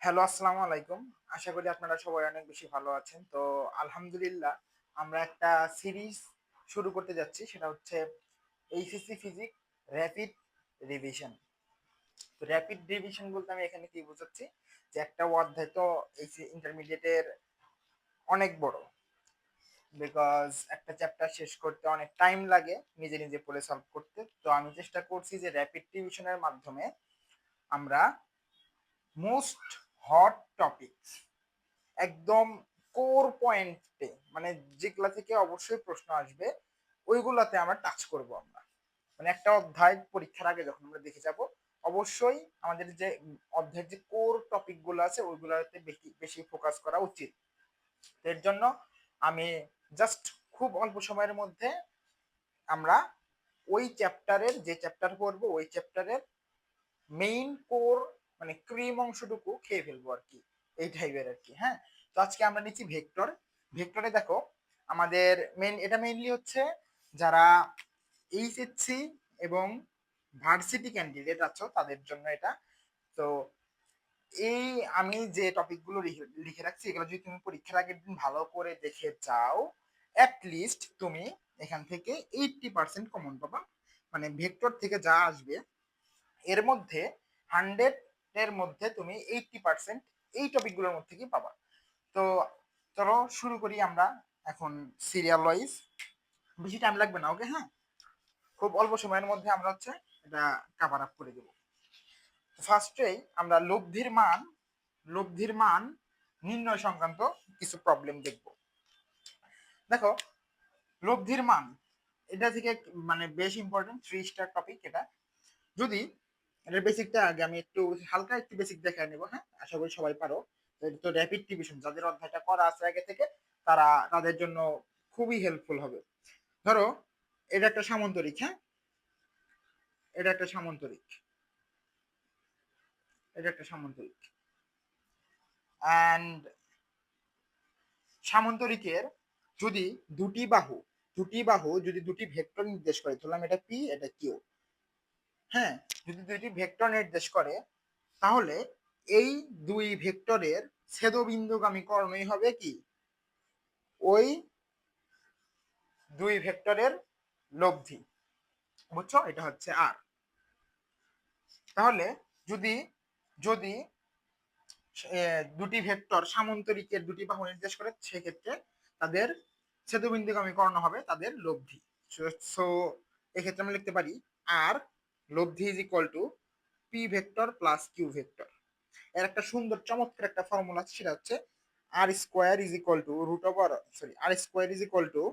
Hello, আসসালামু আলাইকুম। আশা করি আপনারা সবাই অনেক বেশি ভালো আছেন। তো আলহামদুলিল্লাহ আমরা একটা সিরিজ শুরু করতে যাচ্ছি। সেটা হচ্ছে এইচএসসি ফিজিক্স র‍্যাপিড রিভিশন। তো র‍্যাপিড রিভিশন বলতে আমি এখানে কি বোঝাচ্ছি? যে একটা অধ্যায় তো ইন্টারমিডিয়েটের অনেক বড়। বিকজ একটা চ্যাপ্টার শেষ করতে অনেক টাইম লাগে নিজে নিজে পড়ে সলভ করতে। তো আমি চেষ্টা করছি যে র‍্যাপিড রিভিশনের মাধ্যমে আমরা মোস্ট হট টপিকস একদম কোর পয়েন্টে মানে যেগুলা থেকে অবশ্যই প্রশ্ন আসবে ওইগুলাতে আমরা টাচ করব আমরা। মানে একটা অধ্যায় পরীক্ষার আগে যখন আমরা দেখে যাব অবশ্যই আমাদের যে অধ্যায়ের যে কোর টপিক গুলো আছে ওইগুলাতে বেশি বেশি ফোকাস করা উচিত। এর জন্য আমি জাস্ট খুব অল্প সময়ের মধ্যে আমরা ওই চ্যাপ্টারের যে চ্যাপ্টার পড়বো ওই চ্যাপ্টারের মেইন কোর মানে ক্রিম অংশটুকু খেয়ে ফেলবো আর কি, এই টাইপের আর কি। হ্যাঁ, তো আজকে আমরা নিচ্ছি ভেক্টর। ভেক্টরে দেখো আমাদের এটা মেইনলি হচ্ছে যারা এইচএসসি এবং ভার্সিটি ক্যান্ডিডেট আছো তাদের জন্য এটা। তো এই আমি যে টপিকগুলো লিখে রাখছি এগুলো যদি তুমি পরীক্ষার আগের দিন ভালো করে দেখে যাও লিস্ট তুমি এখান থেকে 80% কমন পাবা। মানে ভেক্টর থেকে যা আসবে এর মধ্যে 100 এর মধ্যে তুমি 80% এই টপিকগুলোর মধ্যে কি পাবা। তো চলো শুরু করি আমরা এখন সিরিয়াল ওয়াইজ। বেশি টাইম লাগবে না, ওকে? হ্যাঁ, খুব অল্প সময়ের মধ্যে আমরা হচ্ছে এটা কভার আপ করে দেব। ফার্স্টেই আমরা লব্ধির মান নির্ণয় সংক্রান্ত কিছু প্রবলেম দেখব। দেখো, লব্ধির মান এটা থেকে মানে বেশ ইম্পর্টেন্ট 3 স্টার টপিক এটা। যদি এটার বেসিকটা আগে আমি একটু হালকা একটু বেসিক দেখায় নেব। হ্যাঁ, আশা করি সবাই পারো। তো র‍্যাপিড রিভিশন যাদের অধ্যায়টা করা আছে আগে থেকে তাদের জন্য খুবই হেল্পফুল হবে। ধরো এটা একটা সামান্তরিক। হ্যাঁ, এটা একটা সামান্তরিক এটা একটা সামান্তরিক অ্যান্ড সামান্তরিকের যদি দুটি বাহু যদি দুটি ভেক্টর নির্দেশ করে, ধরলাম এটা পি এটা কিউ। হ্যাঁ, যদি দুইটি ভেক্টর নির্দেশ করে তাহলে এই দুই ভেক্টরের ছেদবিন্দুগামী কর্ণই হবে কি ওই দুই ভেক্টরের লব্ধি। বুঝছো, এটা হচ্ছে আর। তাহলে যদি যদি দুটি ভেক্টর সামান্তরিকের দুটি বাহু নির্দেশ করে সেক্ষেত্রে তাদের ছেদবিন্দুগামী কর্ণ হবে তাদের লব্ধি। সো এক্ষেত্রে আমরা লিখতে পারি আর লব্ধি is equal to P vector plus Q vector. এর একটা সুন্দর চমৎকার একটা ফর্মুলা আছে, সেটা হচ্ছে R square is equal to root over R square is equal to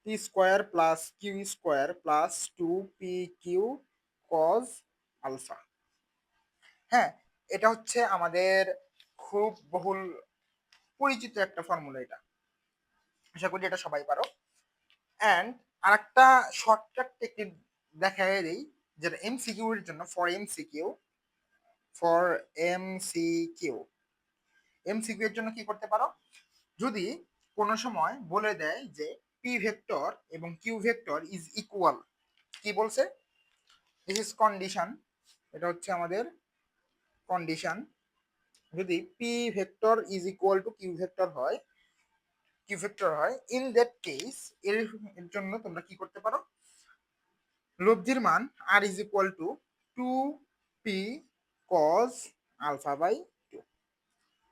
P square plus Q square plus 2 P Q cos alpha. হ্যাঁ, এটা হচ্ছে আমাদের খুব বহুল পরিচিত একটা ফর্মুলা। এটা আশা করি এটা সবাই পারো। অ্যান্ড আরেকটা শর্টকাট টেকনিক দেখাই দিই, যেটা এমসিকিউ এর জন্য। এমসিকিউ এর জন্য কি করতে পারো, যদি কোনো সময় বলে দেয় যে পি ভেক্টর এবং কিউ ভেক্টর ইজ ইকুয়াল, কি বলছে, দিস ইজ কন্ডিশন, এটা হচ্ছে আমাদের কন্ডিশন। যদি P vector is equal to Q vector হয় ইন দ্যাট কেস এর জন্য তোমরা কি করতে পারো, লব্ধির মান R is equal to 2p cos alpha by 2।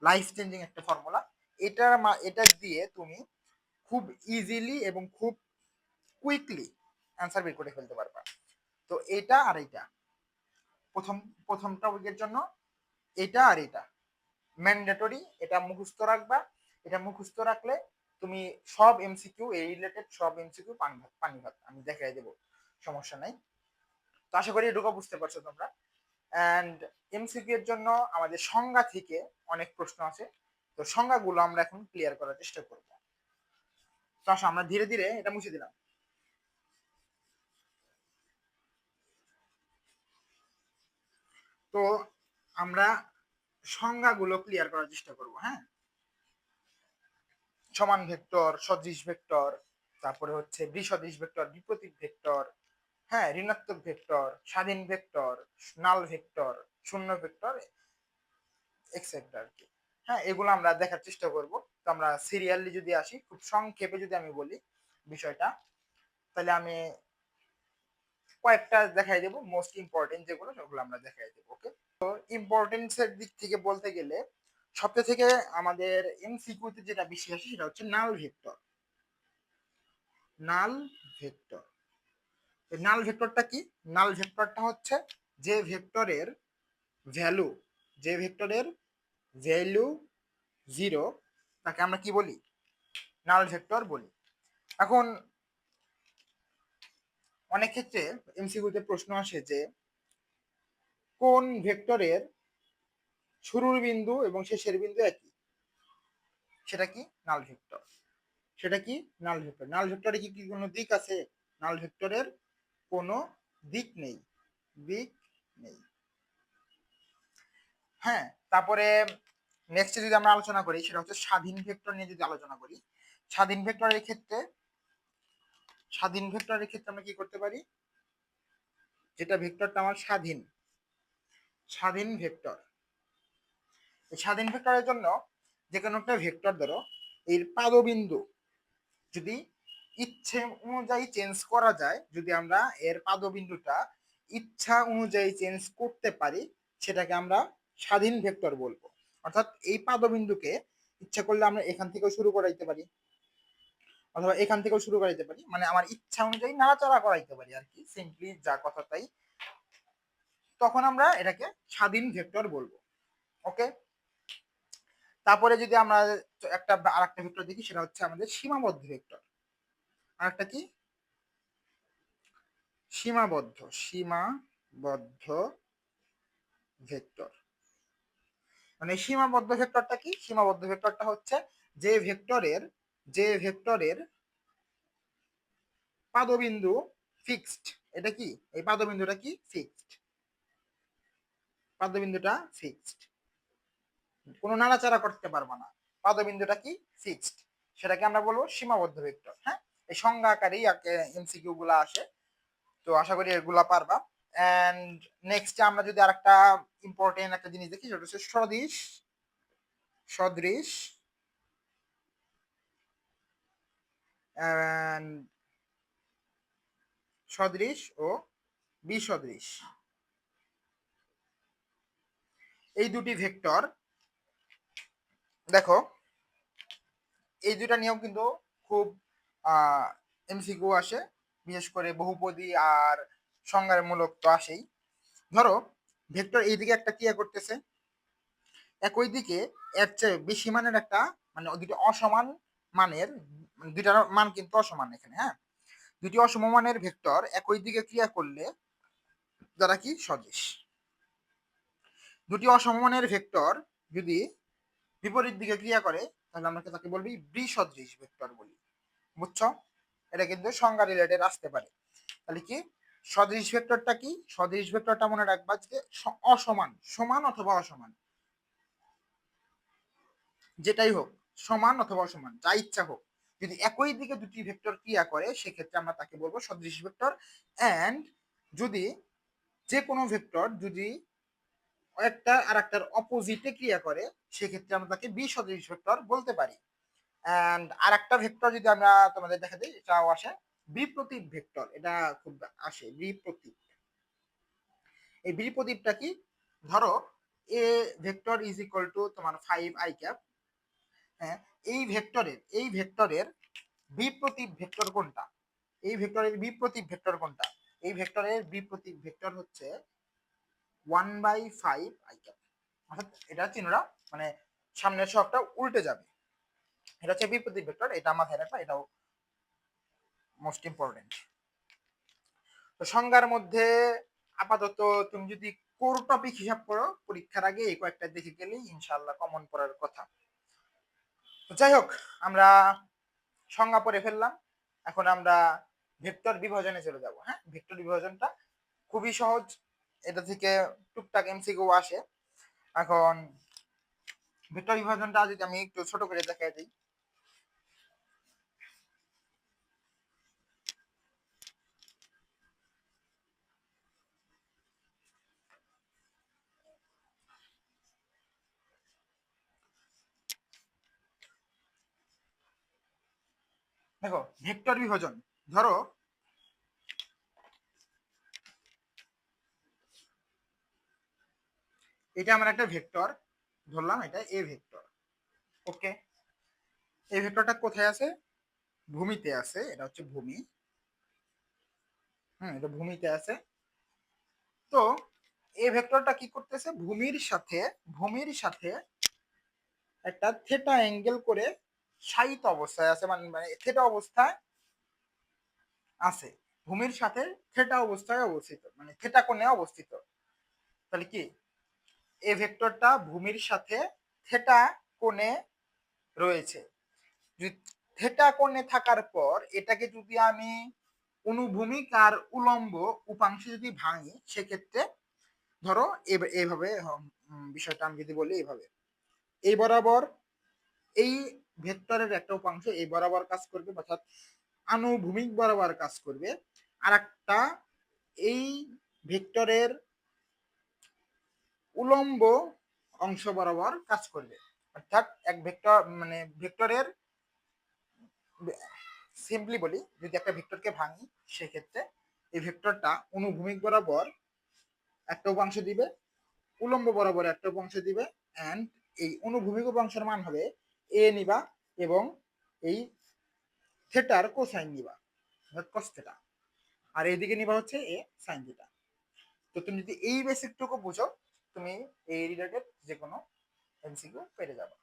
Life changing একটা ফর্মুলা। এটা দিয়ে তুমি খুব ইজিলি এবং খুব কুইকলি অ্যান্সার বের করে ফেলতে পারবা। তো এটা আর এটা প্রথম প্রথম টপিকের জন্য এটা আর এটা ম্যান্ডেটরি, এটা মুখস্থ রাখবা। এটা মুখস্থ রাখলে তুমি সব এমসিকিউ এই রিলেটেড সব এমসিকিউ পানি ভাত আমি দেখাই দেবো, সমস্যা নাই। তো আশা করি এটুকু বুঝতে পারছো তোমরা। অ্যান্ড এমসিকিউ এর জন্য আমাদের সংজ্ঞা থেকে অনেক প্রশ্ন আছে। তো সংজ্ঞাগুলো আমরা এখন ক্লিয়ার করার চেষ্টা করব। তো আসো আমরা ধীরে ধীরে এটা মুছে দিলাম। তো আমরা সংজ্ঞাগুলো ক্লিয়ার করার চেষ্টা করব। হ্যাঁ, সমান ভেক্টর, সদৃশ ভেক্টর, তারপরে হচ্ছে বিসদৃশ ভেক্টর, বিপরীত ভেক্টর, হ্যাঁ, ঋণাত্মক ভেক্টর, স্বাধীন ভেক্টর, নাল ভেক্টর, শূন্য ভেক্টর, এক্সেট্রা আর কি। হ্যাঁ, এগুলো আমরা দেখার চেষ্টা করব। তো আমরা সিরিয়ালি যদি আসি, খুব সংক্ষেপে যদি আমি বলি বিষয়টা, তাহলে আমি কয়েকটা দেখাই দেবো, মোস্ট ইম্পর্টেন্ট যেগুলো সেগুলো আমরা দেখাই দেবো। ওকে, তো ইম্পর্টেন্স এর দিক থেকে বলতে গেলে সবচেয়ে থেকে আমাদের এমসিকিউতে যেটা বেশি আসে সেটা হচ্ছে নাল ভেক্টর। নাল ভেক্টর, নাল ভেক্টরটা কি? নাল ভেক্টরটা হচ্ছে যে ভেক্টরের ভ্যালু, যে ভেক্টরের ভ্যালু জিরো, তাকে আমরা কি বলি? নাল ভেক্টর বলি। এখন অনেক ক্ষেত্রে এমসিকিউতে প্রশ্ন আসে যে কোন ভেক্টরের শুরুর বিন্দু এবং শেষের বিন্দু একই, সেটা কি? নাল ভেক্টর। সেটা কি? নাল ভেক্টর। নাল ভেক্টরে কি কি কোনো দিক আছে? নাল ভেক্টরের কোনো দিক নেই, দিক নেই। হ্যাঁ, তারপরে নেক্সট যদি আমরা আলোচনা করি সেটা হচ্ছে স্বাধীন ভেক্টর নিয়ে যদি আলোচনা করি। স্বাধীন ভেক্টরের ক্ষেত্রে, স্বাধীন ভেক্টরের ক্ষেত্রে আমরা কি করতে পারি? যেটা ভেক্টরটা আমার স্বাধীন, স্বাধীন ভেক্টর, স্বাধীন ভেক্টরের জন্য যে কোনো একটা ভেক্টর ধরো, এর পাদবিন্দু যদি ইচ্ছে অনুযায়ী চেঞ্জ করা যায়, যদি আমরা এর পাদবিন্দুটা ইচ্ছা অনুযায়ী চেঞ্জ করতে পারি, সেটাকে আমরা স্বাধীন ভেক্টর বলবো। অর্থাৎ এই পাদবিন্দুকে ইচ্ছা করলে আমরা এখান থেকেও শুরু করাইতে পারি, অথবা এখান থেকেও শুরু করাইতে পারি, মানে আমার ইচ্ছা অনুযায়ী নাড়াচাড়া করাইতে পারি আর কি, সিম্পলি যা কথা তাই। তখন আমরা এটাকে স্বাধীন ভেক্টর বলবো। ওকে, তারপরে যদি আমরা একটা আরেকটা ভেক্টর দেখি সেটা হচ্ছে আমাদের সীমাবদ্ধ ভেক্টর। আরেকটা কি? সীমাবদ্ধ, সীমাবদ্ধ ভেক্টর। মানে সীমাবদ্ধ ভেক্টরটা কি? সীমাবদ্ধ ভেক্টরটা হচ্ছে যে ভেক্টরের, যে ভেক্টরের পাদবিন্দু ফিক্সড। এটা কি? এই পাদবিন্দুটা কি? ফিক্সড। পাদবিন্দুটা ফিক্সড, কোনো নাড়াচাড়া করতে পারবো না, পাদবিন্দুটা কি? ফিক্সড। সেটাকে আমরা বলবো সীমাবদ্ধ ভেক্টর। হ্যাঁ, এই সংজ্ঞা আকারেই এমসিকিউ গুলা আসে, তো আশা করি এগুলা পারবা। এন্ড নেক্সট আমরা যদি আরেকটা ইম্পর্টেন্ট একটা জিনিস দেখি সেটা হচ্ছে সদিশ, সদৃশ and সদৃশ ও বিসদৃশ, এই দুটি ভেক্টর। দেখো এই দুটা নিয়েও কিন্তু খুব এমসিকিউ আসে, বিশেষ করে বহুপদী আর সংজ্ঞামূলক তো আসেই। ধরো ভেক্টর এইদিকে একটা ক্রিয়া করতেছে, একই দিকে এর চেয়ে বেশি মানের একটা, মানে দুটি অসমান মানের, মানে দুইটার মান কিন্তু অসমান এখানে। হ্যাঁ, দুটি অসমমানের ভেক্টর একই দিকে ক্রিয়া করলে যারা কি? সদৃশ। দুটি অসমমানের ভেক্টর যদি বিপরীত দিকে ক্রিয়া করে তাহলে আমরা তাকে বলবি বিসদৃশ ভেক্টর বলি। বুঝছো? এটা কিন্তু সংজ্ঞা রিলেটেড আসতে পারে। তাহলে কি সদৃশ ভেক্টরটা কি? সদৃশ ভেক্টরটা মনে রাখবা যে অসমান, সমান অথবা অসমান, যেটাই হোক, সমান অথবা অসমান, যা ইচ্ছা হোক, যদি একই দিকে দুটি ভেক্টর ক্রিয়া করে সেক্ষেত্রে আমরা তাকে বলবো সদৃশ ভেক্টর। এন্ড যদি যে কোনো ভেক্টর যদি একটা আর একটার অপোজিটে ক্রিয়া করে সেক্ষেত্রে আমরা তাকে বিসদৃশ ভেক্টর বলতে পারি। এন্ড আর একটা ভেক্টর যদি আমরা তোমাদের দেখা দিই, এটাও আসে বিপ্রতীপ ভেক্টর। এটা খুব আসে বিপ্রতীপ। এই বিপ্রতীপটা কি? ধরো এ ভেক্টর ইজ ইকুয়াল টু তোমার 5i ক্যাপ। হ্যাঁ, এই ভেক্টরের বিপ্রতীপ ভেক্টর কোনটা? এই ভেক্টরের বিপ্রতীপ ভেক্টর কোনটা? এই ভেক্টরের বিপ্রতীপ ভেক্টর হচ্ছে 1/5i ক্যাপ। অর্থাৎ এটা চিহ্নটা মানে সামনের সহগটা উল্টে যাবে। এটা হচ্ছে বিপ্রতীপ ভেক্টর, এটা মাথায় রাখবা, এটাও মোস্ট ইম্পর্টেন্ট। তো সংজ্ঞার মধ্যে আপাতত তুমি যদি কোর টপিক হিসাব করো পরীক্ষার আগে এই কয়েকটা দেখে গেলেই ইনশাআল্লাহ কমন পড়ার কথা। তো যাই হোক, আমরা সংজ্ঞা পড়ে ফেললাম, এখন আমরা ভেক্টর বিভাজনে চলে যাব। হ্যাঁ, ভেক্টর বিভাজনটা খুবই সহজ, এটা থেকে টুকটাক এমসিকিউ আসে। এখন ভেক্টর বিভাজনটা যদি আমি একটু ছোট করে দেখাই দিই, দেখো ভেক্টর বিভাজন, ধরো এটা আমার একটা ভেক্টর ধরলাম, এটা এ ভেক্টর। ওকে, এই ভেক্টরটা কোথায় আছে? ভূমিতে আছে, এটা হচ্ছে ভূমি। এটা ভূমিতে আছে। তো এই ভেক্টরটা কি করতেছে? ভূমির সাথে একটা থেটা অ্যাঙ্গেল করে শায়িত অবস্থায় আছে, মানে মানে থেটা অবস্থায় আছে। ভূমির সাথে থেটা অবস্থায় অবস্থিত, মানে থেটা কোণে অবস্থিত। তাহলে কি এই ভেক্টরটা ভূমির সাথে থেটা কোণে রয়েছে। যদি থেটা কোণে থাকার পর এটাকে যদি আমি অনুভূমিক আর উলম্ব উপাংশে যদি ভাঙি, সেক্ষেত্রে ধরো এইভাবে বিষয়টা আমি যদি বলি এইভাবে, এই বরাবর এই ভেক্টরের একটা উপাংশ এই বরাবর কাজ করবে, অর্থাৎ আনুভূমিক বরাবর কাজ করবে, আর একটা এই ভেক্টরের উলম্ব অংশ বরাবর কাজ করবে। অর্থাৎ এক ভেক্টর মানে ভেক্টরের, সিম্পলি বলি, যদি একটা ভেক্টরকে ভাঙি সেক্ষেত্রে এই ভেক্টরটা অনুভূমিক বরাবর একটা উপাংশ দিবে, উলম্ব বরাবর একটা উপাংশ দিবে, এন্ড এই অনুভূমিক উপাংশের মান হবে এ নিবা, এবং এই থেটার কোসাইন নিবা, কস থেটা, আর এইদিকে নিবা হচ্ছে এ সাইন থিটা। তো তুমি যদি এই বেসিকটুকু বুঝো, তুমি এই রিলেটেড যে কোনো এমসিকিউ পেরে যাবে।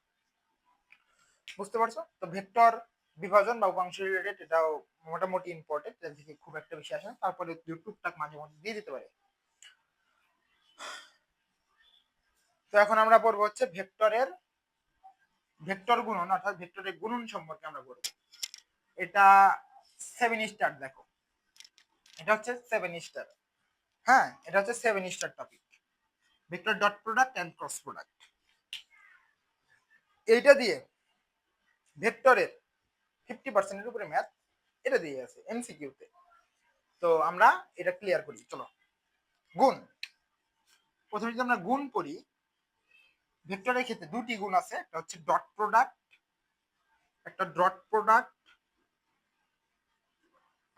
বুঝতে পারছো? তো ভেক্টর বিভাজন বা উপাংশ রিলেটেড এটাও মোটামুটি ইম্পর্টেন্ট, এর থেকে খুব একটা বেশি আসে না, তারপরে টুকটাক মাঝে মধ্যে দিয়ে দিতে পারে। তো এখন আমরা পড়বো হচ্ছে ভেক্টর গুণন, অর্থাৎ ভেক্টরের গুণন সম্পর্কে আমরা পড়বো। এটা 7 স্টার, দেখো এটা হচ্ছে 7 স্টার। হ্যাঁ, এটা হচ্ছে 7 star topic, vector dot product and cross product. এইটা দিয়ে ভেক্টরের 50% উপরে ম্যাথ এটা দিয়ে আছে এমসিকিউ তে। তো আমরা এটা ক্লিয়ার করি, চলো। গুণ, প্রথমে যদি আমরা গুণ পড়ি, ভেক্টরের ক্ষেত্রে দুটি গুণ আছে, একটা হচ্ছে ডট প্রোডাক্ট, একটা ডট প্রোডাক্ট,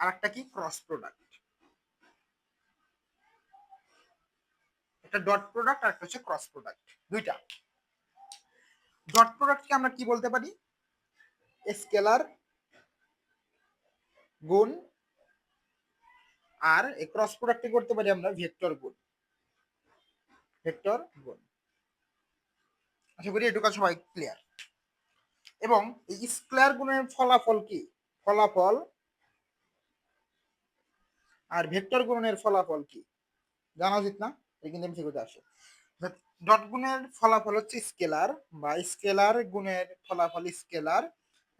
আর একটা কি ক্রস প্রোডাক্ট। একটা ডট প্রোডাক্ট আর একটা হচ্ছে ক্রস প্রোডাক্ট, দুইটা। ডট প্রোডাক্টকে আমরা কি বলতে পারি? স্কেলার গুণ, আর এই ক্রস প্রোডাক্টকে করতে পারি আমরা ভেক্টর গুণ, ভেক্টর গুণ। আশা করি এটুকু সবাই ক্লিয়ার। এবং এই স্কেলার গুণের ফলাফল কি? ফলাফল আর ভেক্টর গুণনের ফলাফল কি জানা উচিত না? এটা কিন্তু এমসিকিউতে আসে। ডট গুণের ফলাফল হচ্ছে স্কেলার, বা স্কেলার গুণের ফলাফল স্কেলার,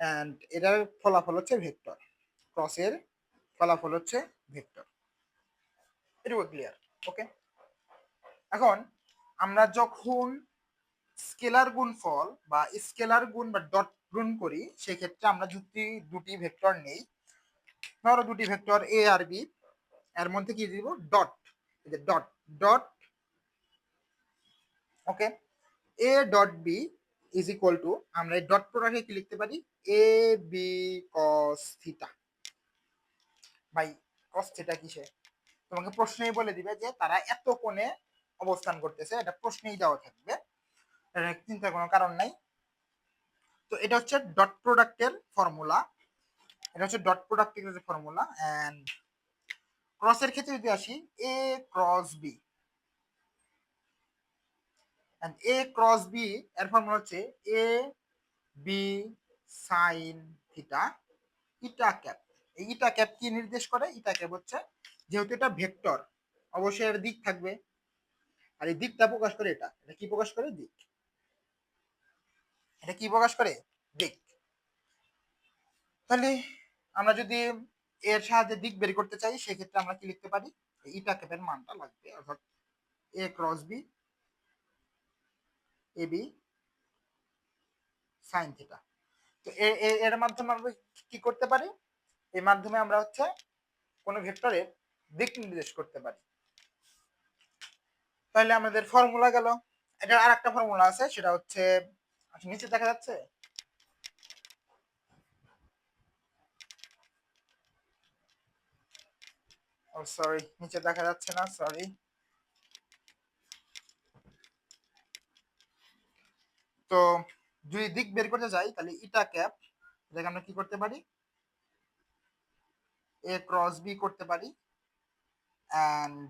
এন্ড এটার ফলাফল হচ্ছে ভেক্টর। ক্রসের ফলাফল হচ্ছে ভেক্টর। এটুকু ক্লিয়ার? ওকে, এখন আমরা যখন স্কেলার গুণফল বা স্কেলার গুণ বা ডট গুণ করি, সেক্ষেত্রে আমরা যদি দুটি ভেক্টর নেই, ধরো দুটি ভেক্টর এ আর বি, এর মধ্যে কি দিব? Dot, dot dot. Okay, A dot B is equal to, আমরা এই ডট প্রোডাক্টে কি লিখতে পারি? A B cos theta. ভাই কস থিটা কিসে? তোমাকে প্রশ্নেই বলে দিবে যে তারা এত কোণে অবস্থান করতেছে, এটা প্রশ্নেই দেওয়া থাকবে, চিন্তার কোনো কারণ নাই। তো এটা হচ্ছে ডট প্রোডাক্টের ফর্মুলা, এটা হচ্ছে ডট প্রোডাক্টের ফর্মুলা। এন্ড ক্রসের ক্ষেত্রে যদি আসি, A cross B, and A cross B এর ফর্মুলা হচ্ছে A B sine theta eta cap. এই ইটা ক্যাপ কি নির্দেশ করে? ইটা ক্যাপ হচ্ছে, যেহেতু এটা ভেক্টর, অবশ্যই এর দিক থাকবে, আর এই দিকটা প্রকাশ করে এটা, এটা কি প্রকাশ করে? দিক। এটা কি প্রকাশ করে? দিক। তাহলে আমরা যদি এর সাহায্যে দিক বের করতে চাই, সেক্ষেত্রে আমরা কি লিখতে পারি? ইটা ক্যাপের মানটা লাগবে, অর্থাৎ এ cross B, A B sine theta. তো এর মাধ্যমে আমরা কি করতে পারি? এর মাধ্যমে আমরা হচ্ছে কোন ভেক্টরের দিক নির্দেশ করতে পারি। তাহলে আমাদের ফর্মুলা গেল। এটা আর একটা ফর্মুলা আছে, সেটা হচ্ছে, আচ্ছা নিচে দেখা যাচ্ছে, ও সরি, নিচে দেখা যাচ্ছে না, সরি। তো যদি দিক বের করতে যাই তাহলে ইটা ক্যাপ, এটাকে আমরা কি করতে পারি, এ ক্রস বি করতে পারি, and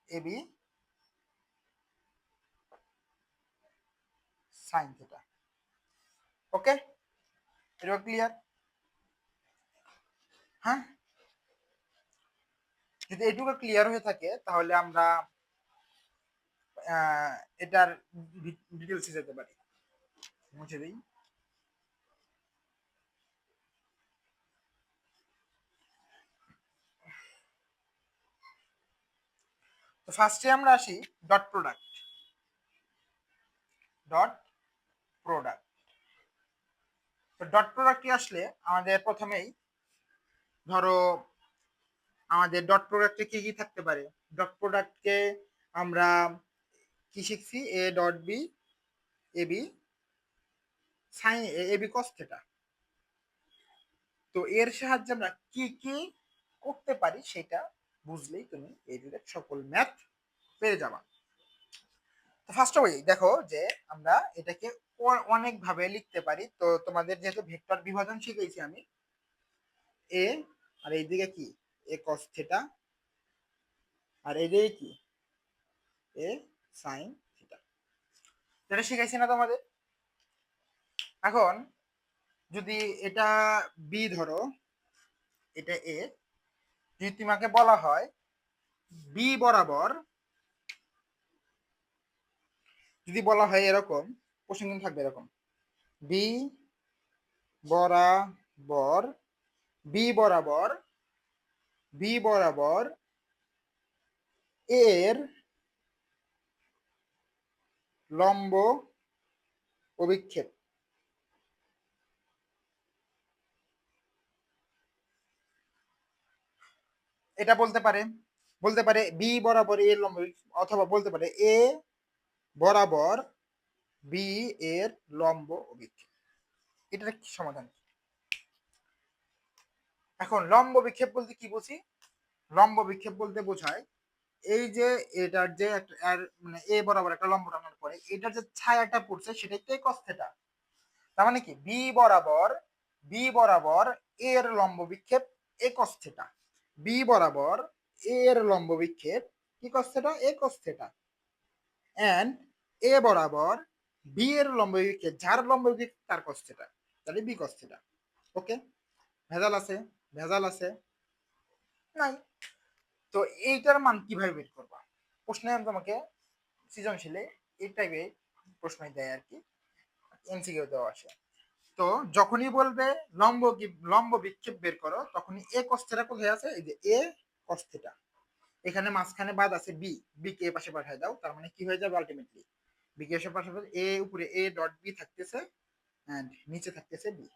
A B sine theta. Okay, এটা ক্লিয়ার? হ্যাঁ, যদি এটুকু ক্লিয়ার হয়ে থাকে তাহলে আমরা এটার ডিটেলসে যেতে পারি। মুছে দিই। তো ফার্স্টে আমরা আসি ডট প্রোডাক্ট। ডট প্রোডাক্ট, তো ডট প্রোডাক্টে আসলে আমাদের প্রথমেই ধরো আমাদের ডট প্রোডাক্টে কি কি থাকতে পারে। ডট প্রোডাক্টকে আমরা কি শিখছি, A dot B, A B sine, A B cos theta. তো এর সাহায্যে আমরা কি কি করতে পারি সেটা বুঝলেই তুমি এই সকল ম্যাথ পেয়ে যাবা। তো ফার্স্ট অফ দেখো যে আমরা এটাকে অনেক ভাবে লিখতে পারি। তো তোমাদের যেহেতু ভেক্টর বিভাজন শিখেছি আমি, এ আর এইদিকে কি এ কস থিটা, আর এইদিকে কি এ সাইন থিটা, এটা শিখাইছি না তোমাদের? এখন যদি এটা বি ধরো, এটা এ, যদি তোমাকে বলা হয় বি বরাবর, যদি বলা হয় এরকম কোশ্চেন কিন্তু থাকবে এরকম, বি বরাবর, বি বরাবর, বি বরাবর এর লম্ব অভিক্ষেপ, এটা বলতে পারে, বলতে পারে বি বরাবর এর লম্ব, অথবা বলতে পারে এ বরাবর বি এর লম্ব অভিক্ষেপ। এটার কি সমাধান? এখন লম্ব বিক্ষেপ বলতে কি বুঝি? লম্ব বিক্ষেপ বলতে বোঝায় এই যে এটার যে মানে এ বরাবর একটা লম্ব টানার পরে এটার যে ছায়াটা পড়ছে সেটাই তো কস থিটা। তার মানে কি বি বরাবর, বি বরাবর এর লম্ব বিক্ষেপ এ কস থিটা, বি বরাবর এর লম্ব বিক্ষেপ কি cos theta, A cos theta, and A বরাবর বি এর লম্ব বিক্ষেপ যার লম্ব বিক্ষেপ তার কস থিটা, তাহলে বি কস থিটা। ওকে, ভেজাল আছে? ভেজাল আছে? নাই। তো এইটার মান কিভাবে বের করবা? প্রশ্নে আমি তোমাকে সৃজনশীলে এই টাইপের প্রশ্নই দেয় আর কি, এমসিকিউ দেওয়া আসে। তো যখনই বলবে লম্ব বিক্ষেপ বের করো, তখনই এ কস থিটা কোথায় আছে, এই যে এ কস থিটা, এখানে মাঝখানে বাদ আছে বি, বি কে এ পাশে পাঠিয়ে দাও, তার মানে কি হয়ে যাবে আলটিমেটলি বি কে এর পাশে এ উপরে এ ডট বি থাকতেছে এন্ড নিচে থাকতেছে বি।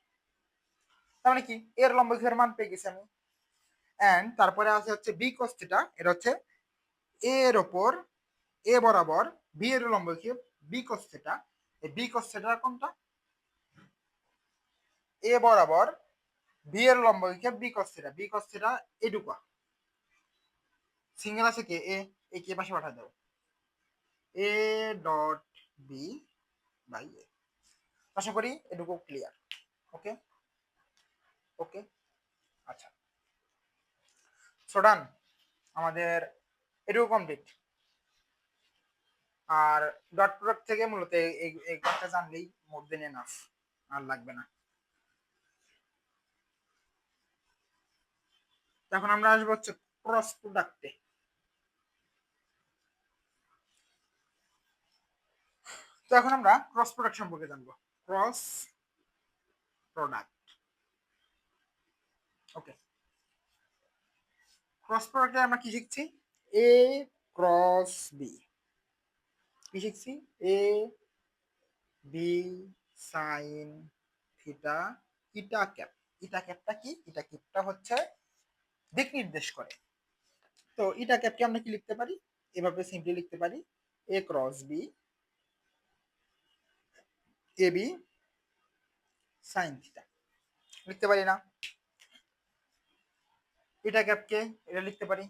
তার মানে কি এর লম্ব বিক্ষেপের মান পেয়ে গেছি আমি। এন্ড তারপরে আছে হচ্ছে বি কস থিটা, এটা হচ্ছে এ এর ওপর এ বরাবর বি এর লম্ব বিক্ষেপ বি কস থিটা। এই বি কস থিটা কোনটা? এ বরাবর বি এর লম্ব বিক্ষেপ B cos theta, B cos theta এটুকু সিঙ্গেল আছে কে এ, এ কে পাশে পাঠা দাও, A dot B by A. আশা করি এটুকু ক্লিয়ার। ওকে, ওকে, আচ্ছা, সো ডান, আমাদের এটুকু কমপ্লিট। আর ডট প্রোডাক্ট থেকে মূলত এই কথা জানলেই মোর দেন এনাফ, আর লাগবে না। এখন আমরা আসবো হচ্ছে ক্রস প্রোডাক্টে। তো এখন আমরা ক্রস প্রোডাক্ট সম্পর্কে জানবো। ক্রস প্রোডাক্ট, ওকে। ক্রস প্রোডাক্টে আমরা কি শিখছি? এ ক্রস বি, কি শিখছি? এ B sine theta eta cap. ইটা ক্যাপটা কি? ইটা ক্যাপটা হচ্ছে দিক নির্দেশ করে। তো ইটা ক্যাপকে আমরা কি লিখতে পারি? এভাবে সিম্পলি লিখতে পারি এ cross B, A B sine theta, লিখতে পারি না? এটা ক্যাপকে এটা লিখতে পারি।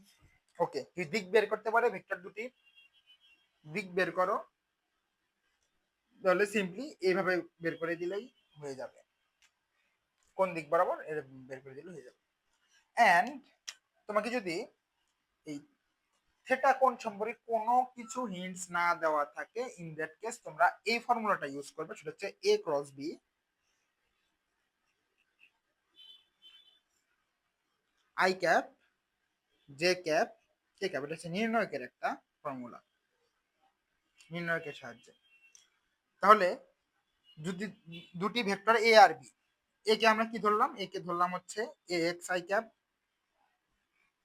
ওকে, তুই দিক বের করতে পারে ভেক্টর দুটি দিক বের করো, তাহলে সিম্পলি এইভাবে বের করে দিলেই হয়ে যাবে, কোন দিক বরাবর এটা বের করে দিলে হয়ে যাবে। এন্ড তোমাকে যদি এই থেটা কোণ সম্পর্কে কোনো কিছু হিন্টস না দেওয়া থাকে, ইন দ্যাট কেস তোমরা এই ফর্মুলাটা ইউজ করবে, সেটা হচ্ছে a cross b i cap j cap k cap. এটা হচ্ছে নির্ণয়কের একটা ফর্মুলা, নির্ণয়কের সাহায্যে। তাহলে যদি দুটি ভেক্টর a আর b, a কে আমরা কি ধরলাম, a কে ধরলাম হচ্ছে ax i cap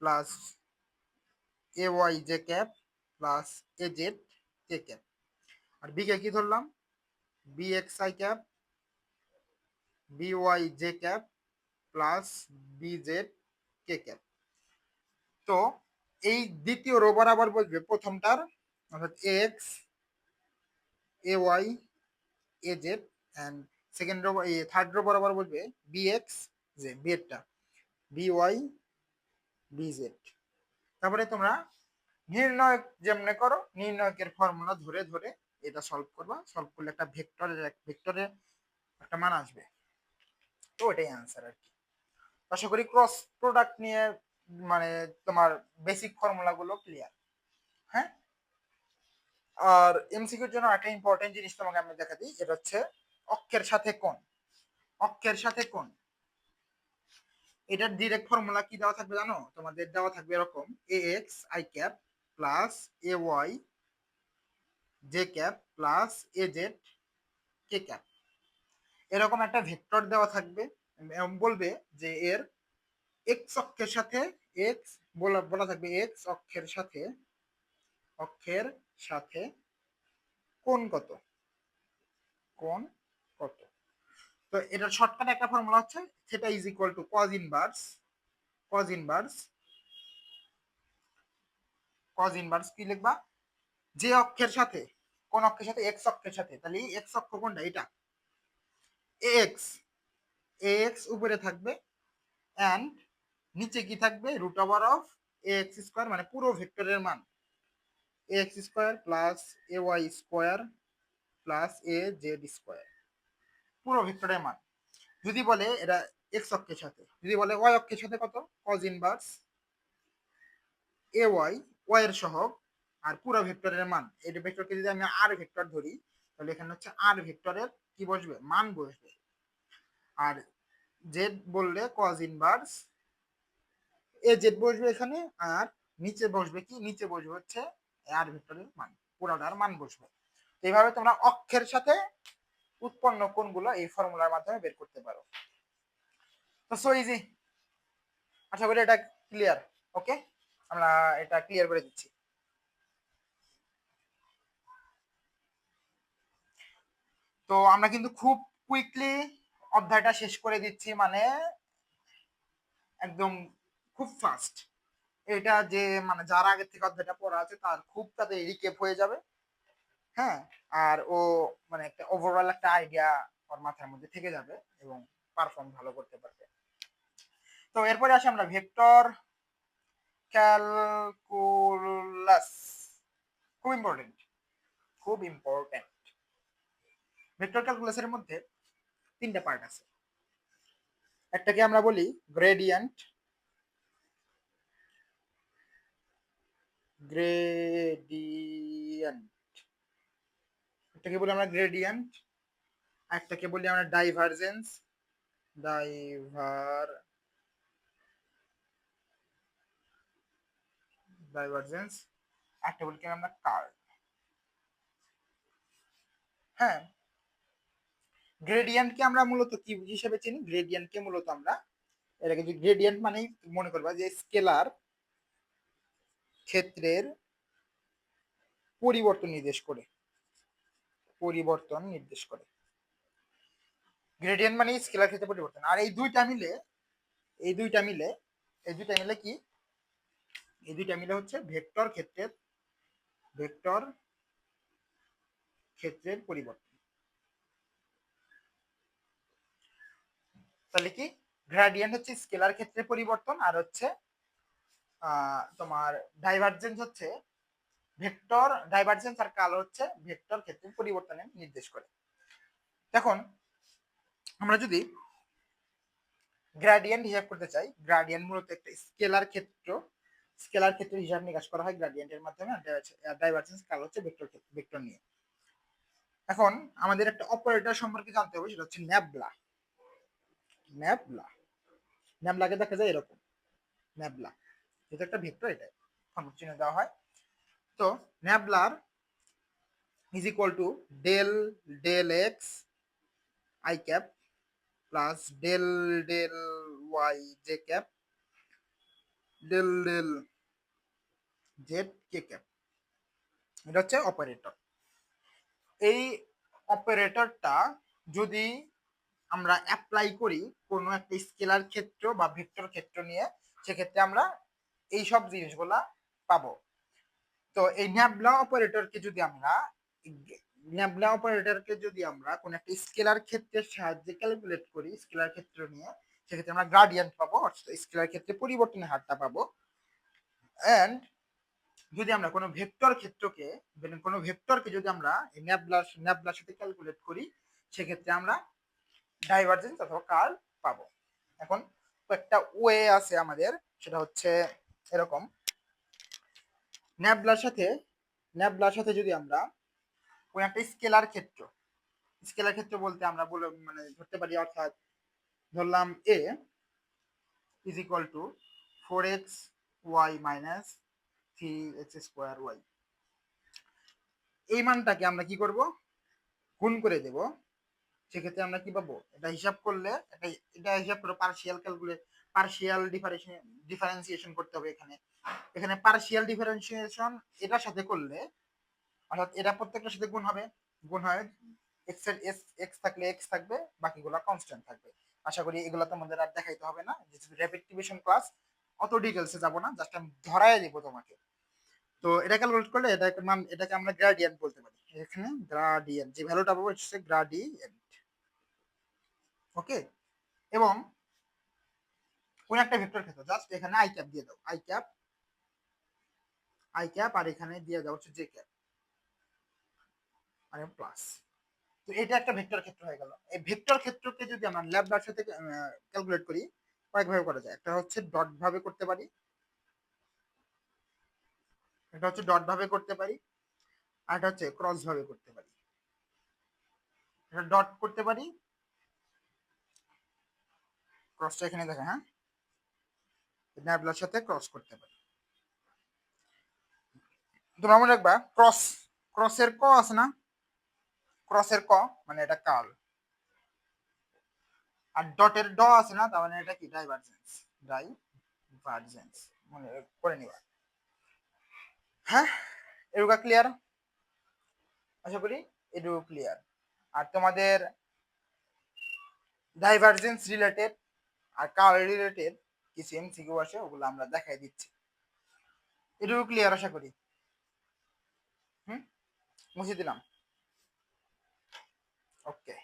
plus ay j cap plus az k cap, আর b কে কি ধরলাম bx i cap by j cap plus bz k cap. তো এই দ্বিতীয় রো বরাবর বসবে প্রথমটার, অর্থাৎ X A Y A Z, and second row third row বরাবর বসবে বি এক্স জে বিএডটা বি ওয়াই বি জেড। তারপরে তোমরা নির্ণয়ক যেমনে করো নির্ণয়কের ফর্মুলা ধরে ধরে এটা সলভ করবা, সলভ করলে একটা ভেক্টরের একটা মান আসবে। তো এটাই অ্যান্সার আর কি। আশা করি ক্রস প্রোডাক্ট নিয়ে মানে তোমার বেসিক ফর্মুলা গুলো ক্লিয়ার। হ্যাঁ, আর এমসিকিউর জন্য একটা ইম্পর্টেন্ট জিনিস তোমাকে আমি দেখা দিই, এটা হচ্ছে অক্ষের সাথে কোণ। অক্ষের সাথে কোণ, এটার ডিরেক্ট ফর্মুলা কি দেওয়া থাকবে জানো? তোমাদের দেওয়া থাকবে এরকম, A X I cap plus A Y J cap plus A Z K cap. এরকম একটা ভেক্টর দেওয়া থাকবে, বলবে যে এর এক্স অক্ষের সাথে এক্স বলা থাকবে, এক্স অক্ষের সাথে কোণ কত, কোণ কত। তো এটার শর্টকাট একটা ফর্মুলা হচ্ছে theta is equal two cos inverse কি লিখবা, যে অক্ষের সাথে, কোন অক্ষের সাথে, এক্স অক্ষের সাথে, তাহলে এক্স অক্ষ কোনটা, এটা এক্স, এক্স উপরে থাকবে এন্ড নিচে কি থাকবে, root over of X square, মানে পুরো ভেক্টরের মান এক্স স্কোয়ার প্লাস এ ওয়াই স্কোয়ার প্লাস এ জেড স্কোয়ার, পুরো ভেক্টরের মান। যদি বলে এটা এক্স অক্ষের সাথে, যদি বলে ওয়াই অক্ষের সাথে কত, cos inverse a Y, Y এর সহগ আর পুরো ভেক্টরের মান। এই ভেক্টরকে যদি আমি আর ভেক্টর ধরি, তাহলে এখানে হচ্ছে আর ভেক্টরের কি বসবে, মান বসবে। আর জেড বললে কজ ইনভার্স এ জেড বসবে এখানে, আর নিচে বসবে কি, নিচে বসবে হচ্ছে আর ভেক্টরের মান, পুরোটার মান বসবে। এইভাবে তোমরা অক্ষের সাথে উৎপন্ন কোণগুলো এই ফর্মুলার মাধ্যমে বের করতে পারো। তো সো ইজি, আশা করি এটা ক্লিয়ার। ওকে, আমরা এটা ক্লিয়ার করে দিচ্ছি। তো আমরা কিন্তু খুব কুইকলি অধ্যায়টা শেষ করে দিচ্ছি, মানে একদম খুব ফাস্ট। এটা যে মানে যারা আগের থেকে অধ্যায়টা পড়া আছে তার খুব তাদের রিকেপ হয়ে যাবে। হ্যাঁ, আর ও মানে একটা ওভারঅল একটা আইডিয়া ওর মাথার মধ্যে থেকে যাবে এবং পারফর্ম ভালো করতে পারবে। তো এরপরে আসি আমরা ভেক্টর ক্যালকুলাস, খুব ইম্পর্টেন্ট, খুব ইম্পর্টেন্ট। ভেক্টর ক্যালকুলাসের মধ্যে তিনটা পার্ট আছে। একটাকে আমরা বলি গ্রেডিয়েন্ট, একটাকে বলি আমরা গ্রেডিয়েন্ট, একটাকে বলি আমরা ডাইভারজেন্স, ডাইভারজেন্স, একটা বলি আমরা কার্ভ। হ্যাঁ, গ্রেডিয়েন্টকে আমরা মূলত কি হিসেবে চিনি, গ্রেডিয়েন্টকে মূলত আমরা এটাকে যে গ্রেডিয়েন্ট মানেই মনে করবা যে স্কেলার ক্ষেত্রের পরিবর্তন নির্দেশ করে, গ্রেডিয়েন্ট মানে স্কেলার ক্ষেত্রে পরিবর্তন। আর এই দুইটা মিলে কি, এই দুইটা মিলে হচ্ছে ভেক্টর ক্ষেত্রের পরিবর্তন। তাহলে কি, গ্রেডিয়েন্ট হচ্ছে স্কেলার ক্ষেত্রে পরিবর্তন, আর হচ্ছে তোমার ডাইভারজেন্স হচ্ছে ভেক্টর ডাইভারজেন্স, আর কার্ল হচ্ছে ভেক্টর ক্ষেত্রের পরিবর্তনের নির্দেশ করে। এখন আমরা যদি গ্রেডিয়েন্ট হিসাব করতে চাই, গ্রেডিয়েন্ট মূলত একটা স্কেলার ক্ষেত্রে হিসাব নিকাশ করা হয় গ্রেডিয়েন্টের মাধ্যমে, আর ডাইভারজেন্স কার্ল হচ্ছে ভেক্টর নিয়ে। এখন আমাদের একটা অপারেটর সম্পর্কে জানতে হবে, সেটা হচ্ছে ন্যাবলা। ন্যাবলা ন্যাবলাকে দেখা যায় এরকম, ন্যাবলা যেটা একটা ভেক্টর, এটা চিহ্ন দেওয়া হয়। তো ন্যাবলার is equal to del del X I cap plus del del Y J cap del del Z K cap. এটা হচ্ছে অপারেটর। এই অপারেটরটা যদি আমরা অ্যাপ্লাই করি কোনো একটা স্কেলার ক্ষেত্র বা ভেক্টর ক্ষেত্র নিয়ে, সেক্ষেত্রে আমরা এই সব জিনিসগুলা পাবো। তো এই ন্যাবলা অপারেটরকে যদি আমরা কোন একটা স্কেলার ক্ষেত্রের সাহায্যে ক্যালকুলেট করি, স্কেলার ক্ষেত্র নিয়ে, সেক্ষেত্রে আমরা গ্রাডিয়েন্ট পাবো, অর্থাৎ স্কেলার ক্ষেত্রে পরিবর্তনের হারটা পাবো। এন্ড যদি আমরা কোনো ভেক্টরকে যদি আমরা ন্যাবলার সাথে ক্যালকুলেট করি, সেক্ষেত্রে আমরা ডাইভারজেন্স অথবা কার্ল পাবো। এখন একটা ওয়ে আছে আমাদের, সেটা হচ্ছে এরকম। ন্যাবলার সাথে যদি আমরা কোন একটা স্কেলার ক্ষেত্র বলতে আমরা মানে ধরতে পারি, অর্থাৎ ধরলাম a is equal two 4xy minus 3x²y। এই মানটাকে আমরা কি করব, গুণ করে দেব। সেক্ষেত্রে আমরা কি পাবো, এটা হিসাব করলে পার্শিয়াল ডিফারেন্সিয়েশন করতে হবে। এখানে পার্শিয়াল ডিফারেন্সিয়েশন এটার সাথে করলে, অর্থাৎ এটা প্রত্যেকটার সাথে গুণ হয় এক্স থাকলে এক্স থাকবে, বাকিগুলো কনস্ট্যান্ট থাকবে। আশা করি এগুলো তোমাদের আর দেখাইতে হবে না, রেপিটেশন ক্লাস, অত ডিটেলসে যাব না, জাস্ট আমি ধরাই দেব তোমাকে। তো এটা ক্যালকুলেট করলে এটাকে আমরা গ্রেডিয়েন্ট বলতে পারি। এখানে গ্রেডিয়েন্ট যে ভ্যালুটা পাবো হচ্ছে গ্রেডিয়েন্ট। ওকে, এবং কোন একটা ভেক্টর ক্ষেত্র জাস্ট এখানে আই ক্যাপ দিয়ে দাও, আই ক্যাপ আর এখানে দিয়ে দাও হচ্ছে জে ক্যাপ আর প্লাস। তো এটা একটা ভেক্টর ক্ষেত্র হয়ে গেল। এই ভেক্টর ক্ষেত্রকে যদি আমরা ল্যাবলার সাথে ক্যালকুলেট করি, কয়েকভাবে করা যায়। একটা হচ্ছে ডট ভাবে করতে পারি, আর একটা হচ্ছে ক্রস ভাবে করতে পারি। এটা ডট করতে পারি, ক্রসটা এখানে দেখে, হ্যাঁ, ল্যাবলার সাথে ক্রস করতে পারি। তোমরা মনে রাখবা, ক্রসের ক আছে না, ক্রসের ক মানে এটা কার্ল, আর ডটের ড আছে না, তার মানে এটা কি ডাইভারজেন্স মনে করে নিবা। হ্যাঁ, এরকম ক্লিয়ার? আশা করি এটুকু ক্লিয়ার। আর তোমাদের ডাইভারজেন্স রিলেটেড আর কার্ল রিলেটেড কিছু এমসিকিউ আছে, ওগুলো আমরা দেখাই দিচ্ছি। এটুকু ক্লিয়ার আশা করি? মুছে দিলাম। ওকে,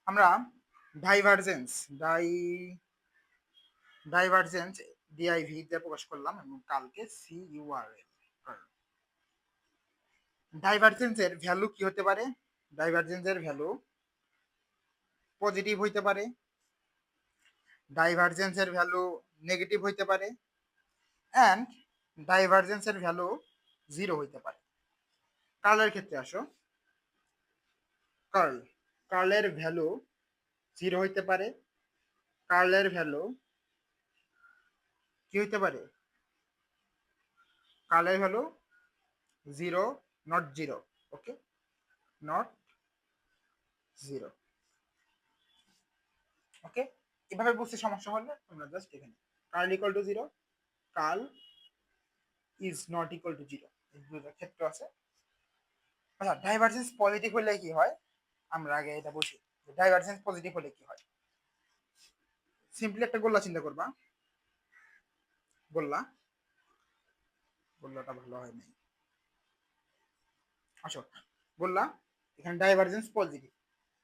আমরা ডাইভারজেন্স ডাইভারজেন্স ডিআইভি দিয়ে প্রকাশ করলাম, এবং কালকে সিইউআরএল। ডাইভারজেন্সের ভ্যালু কি হতে পারে? ডাইভারজেন্সের ভ্যালু পজিটিভ হইতে পারে, ডাইভারজেন্সের ভ্যালু নেগেটিভ হইতে পারে, অ্যান্ড ডাইভারজেন্সের ভ্যালু 0 হইতে পারে। কার্লের ক্ষেত্রে আসো, কার্লের ভ্যালু 0 হইতে পারে, কার্লের ভ্যালু কি হইতে পারে, কার্লের value 0 not 0। Okay, not 0। Okay, এভাবে বুঝতে সমস্যা হলে তোমরা জাস্ট এখানে curl equal to 0, curl is not equal to 0, এই দুটো ক্ষেত্র আছে। আচ্ছা, ডাইভারজেন্স পজিটিভ হলে কি হয়, আমরা আগে এটা বুঝি। ডাইভারজেন্স পজিটিভ হলে কি হয়। সিম্পলি একটা গোলা চিন্তা করবা, গোল্লা, গোল্লাটা ভালো হয়নি। আসো, গোল্লা, এখানে ডাইভারজেন্স পজিটিভ।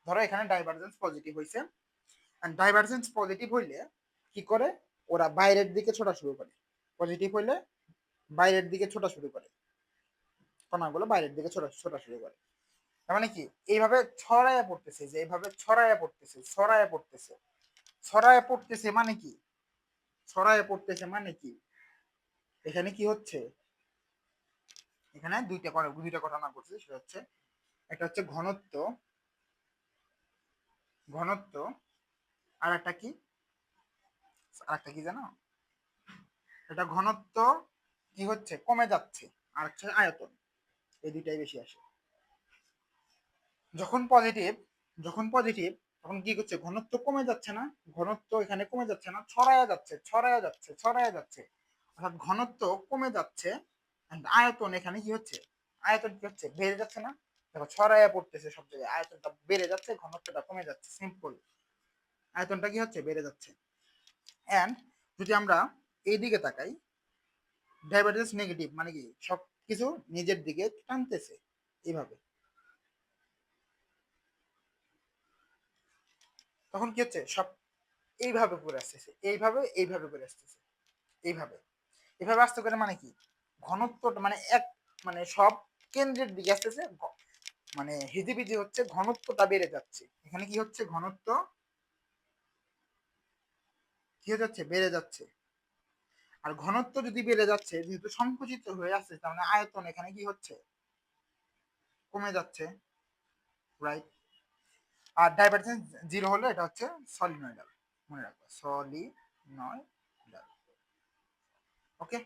ধরো এখানে ডাইভারজেন্স পজিটিভ হয়েছে, ডাইভারজেন্স পজিটিভ হইলে কি করে, ওরা বাইরের দিকে ছোটা শুরু করে। পজিটিভ হইলে বাইরের দিকে ছোটা শুরু করে, কণাগুলো বাইরের দিকে ছোটা শুরু করে। তার মানে কি, এইভাবে ছড়াইয়া পড়তেছে, যে এইভাবে ছড়াইয়া পড়তেছে, ছড়াইয়া পড়তেছে, ছড়াইয়া পড়তেছে মানে কি, ছড়াইয়া পড়তেছে মানে কি, এখানে কি হচ্ছে, এখানে দুইটা ঘটনা ঘটছে। সেটা হচ্ছে, একটা হচ্ছে ঘনত্ব, ঘনত্ব, আর একটা কি, আর একটা কি জানো, এটা ঘনত্ব কি হচ্ছে, কমে যাচ্ছে, আর হচ্ছে আয়তন, এই দুইটাই বেশি আসে। যখন পজিটিভ, যখন পজিটিভ, তখন কি করছে, ঘনত্ব কমে যাচ্ছে না, ঘনত্ব এখানে কমে যাচ্ছে না, ছড়ায়া যাচ্ছে, ছড়ায়া যাচ্ছে, ছড়ায়া যাচ্ছে, অর্থাৎ ঘনত্ব কমে যাচ্ছে, and আয়তন এখানে কি হচ্ছে, আয়তন কি হচ্ছে, বেড়ে যাচ্ছে না। দেখো ছড়ায়া পড়তেছে সব জায়গায়, আয়তনটা বেড়ে যাচ্ছে, ঘনত্বটা কমে যাচ্ছে, সিম্পল, আয়তনটা কি হচ্ছে, বেড়ে যাচ্ছে। এন্ড যদি আমরা এই দিকে তাকাই, ডাইভারজেন্স নেগেটিভ মানে কি, সব কিছু নিজের দিকে টানতেছে, এইভাবে, তখন কি হচ্ছে, সব এইভাবে করে আসতেছে, এইভাবে এইভাবে করে আসতেছে, এইভাবে, এভাবে আসতে করে মানে কি, ঘনত্বটা মানে এক, মানে সব কেন্দ্রের দিকে আসতেছে, মানে হিজিবিজি হচ্ছে, ঘনত্বটা বেড়ে যাচ্ছে, এখানে কি হচ্ছে, ঘনত্ব কি হয়ে যাচ্ছে, বেড়ে যাচ্ছে। আর ঘনত্ব যদি বেড়ে যাচ্ছে, যেহেতু সংকুচিত হয়ে আসছে, তার মানে আয়তন এখানে কি হচ্ছে, কমে যাচ্ছে, রাইট। আর ডাইভারজেন্স জিরো হলে এটা হচ্ছে সলিনয়েডাল, মনে রাখবো, সলিনয়েডাল। ওকে,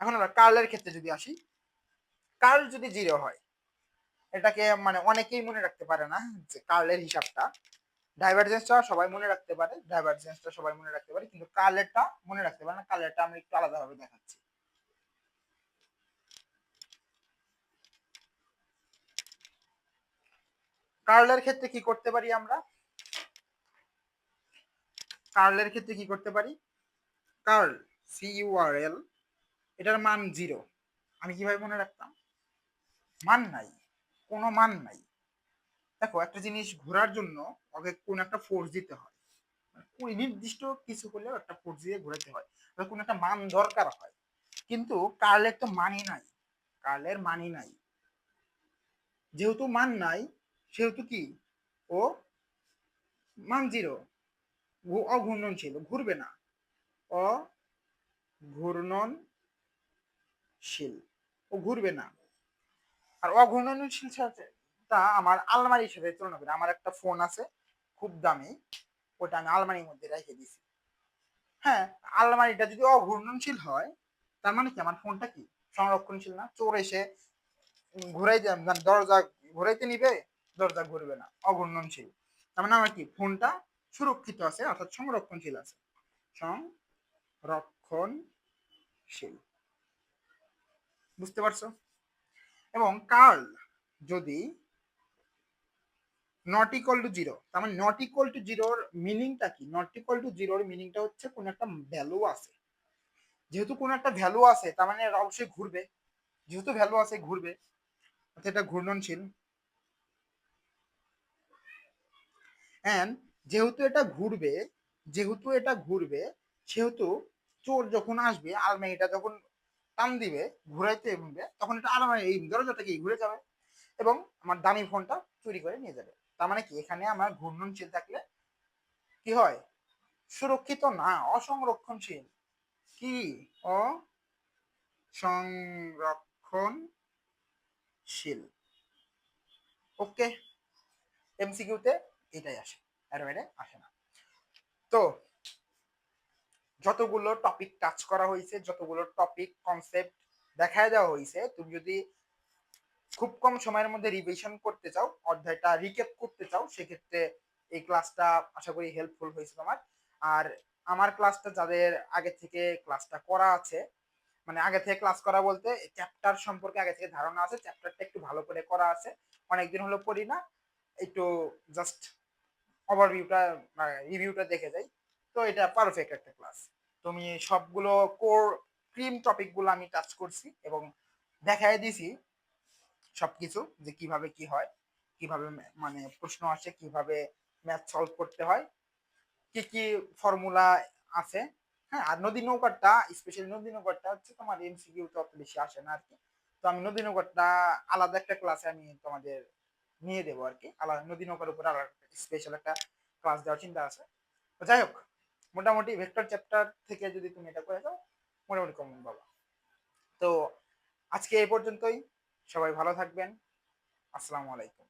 এখন আমরা কার্লের ক্ষেত্রে যদি আসি, কার্ল যদি জিরো হয়, এটাকে মানে অনেকেই মনে রাখতে পারে না, যে কার্লের হিসাবটা, ডাইভারজেন্সটা সবাই মনে রাখতে পারে, ডাইভারজেন্সটা সবাই মনে রাখতে পারে, কিন্তু কার্লেরটা মনে রাখতে পারে না। কার্লেরটা আমি একটু আলাদাভাবে দেখাচ্ছি। কার্লের ক্ষেত্রে কি করতে পারি আমরা, কার্লের ক্ষেত্রে কি করতে পারি, কার্ল, CURL, এটার মান জিরো, আমি কিভাবে মনে রাখতাম, মান নাই, কোনো মান নাই। দেখো একটা জিনিস ঘোরার জন্য ওকে কোন একটা ফোর্স দিতে হয়, ওই নির্দিষ্ট কিছু করলেও একটা ফোর্স দিয়ে ঘোরাতে হয়, কোন একটা মান দরকার হয়, কিন্তু কার্লের তো মানই নাই, কার্লের মানই নাই, যেহেতু মান নাই, সেহেতু কি, ও মান জিরো, অঘূর্ণনশীল, ঘুরবে না, অঘূর্ণনশীল, ও ঘুরবে না। আর অঘূর্ণনশীল সাথে তা আমার আলমারির সাথে তুলনা করে, আমার একটা ফোন আছে খুব দামি, ওটা আমি আলমারির মধ্যে রেখে দিছি। হ্যাঁ, আলমারিটা যদি অঘূর্ণনশীল হয়, তার মানে কি আমার ফোনটা কি সংরক্ষণশীল না, চোর এসে ঘুরাই মানে দরজা ঘুরাইতে নিবে, দরজা ঘুরবে না, অঘূর্ণনশীল। তার মানে আমার কি ফোনটা সুরক্ষিত আছে, অর্থাৎ সংরক্ষণশীল আছে, সংরক্ষণশীল, বুঝতে পারছো। এবং কার্ল যদি নট ইকুয়াল টু জিরো, তার মানে নট ইকুয়াল টু জিরোর মিনিংটা কি, নট ইকুয়াল টু জিরোর মিনিংটা হচ্ছে কোন একটা ভ্যালু আছে, যেহেতু কোন একটা ভ্যালু আছে, তার মানে অবশ্যই ঘুরবে, যেহেতু ভ্যালু আছে ঘুরবে, অর্থাৎ এটা ঘূর্ণনশীল। এন্ড যেহেতু এটা ঘুরবে, যেহেতু এটা ঘুরবে, সেহেতু চোর যখন আসবে, আলমারিটা যখন টান দিবে, ঘুরাইতে দিবে, তখন এটা আলমারি এই দরজাটা কি ঘুরে যাবে, এবং আমার দামি ফোনটা চুরি করে নিয়ে যাবে। তার মানে কি, এখানে আমার ঘূর্ণনশীল থাকলে কি হয়, সুরক্ষিত না, অসংরক্ষণশীল, কি, অসংরক্ষণশীল। ওকে, এমসিকিউতে এটাই আসে, এর বাইরে আসে না। তো যতগুলো টপিক টাচ করা হয়েছে, যতগুলো টপিক কনসেপ্ট দেখায় দেওয়া হয়েছে, তুমি যদি খুব কম সময়ের মধ্যে রিভিশন করতে চাও, অধ্যায়টা রিক্যাপ করতে চাও, সেক্ষেত্রে এই ক্লাসটা আশা করি হেল্পফুল হয়েছে তোমার। আর আমার ক্লাসটা যাদের আগে থেকে ক্লাসটা করা আছে, মানে আগে থেকে ক্লাস করা বলতে চ্যাপ্টার সম্পর্কে আগে থেকে ধারণা আছে, চ্যাপ্টারটা একটু ভালো করে করা আছে, অনেকদিন হলো পড়ি না, একটু জাস্ট ওভারভিউটা রিভিউটা দেখে যাই, তো এটা পারফেক্ট একটা ক্লাস। তুমি সবগুলো কোর ক্রিম টপিকগুলো আমি টাচ করছি এবং দেখাই দিছি সবকিছু যে কিভাবে কি হয়, কিভাবে মানে প্রশ্ন আসে, কিভাবে ম্যাথ সলভ করতে হয়, কি কি ফর্মুলা আছে। হ্যাঁ, আর নদী নৌকাটা, স্পেশালি নদী নৌকাটা হচ্ছে তোমার এমসিকিউ তো অত বেশি আসে না আর কি। তো আমি নদী নৌকাটা আলাদা একটা ক্লাসে আমি তোমাদের নিয়ে দেবো আর কি, আলাদা নদী নৌকার উপর আলাদা স্পেশাল একটা ক্লাস দেওয়ার চিন্তা আছে। তো যাই হোক, মোটামুটি ভেক্টর চ্যাপ্টার থেকে যদি তুমি এটা করে দাও মোটামুটি কমন পাবা। তো আজকে এই পর্যন্তই, সবাই ভালো থাকবেন। আসসালামু আলাইকুম।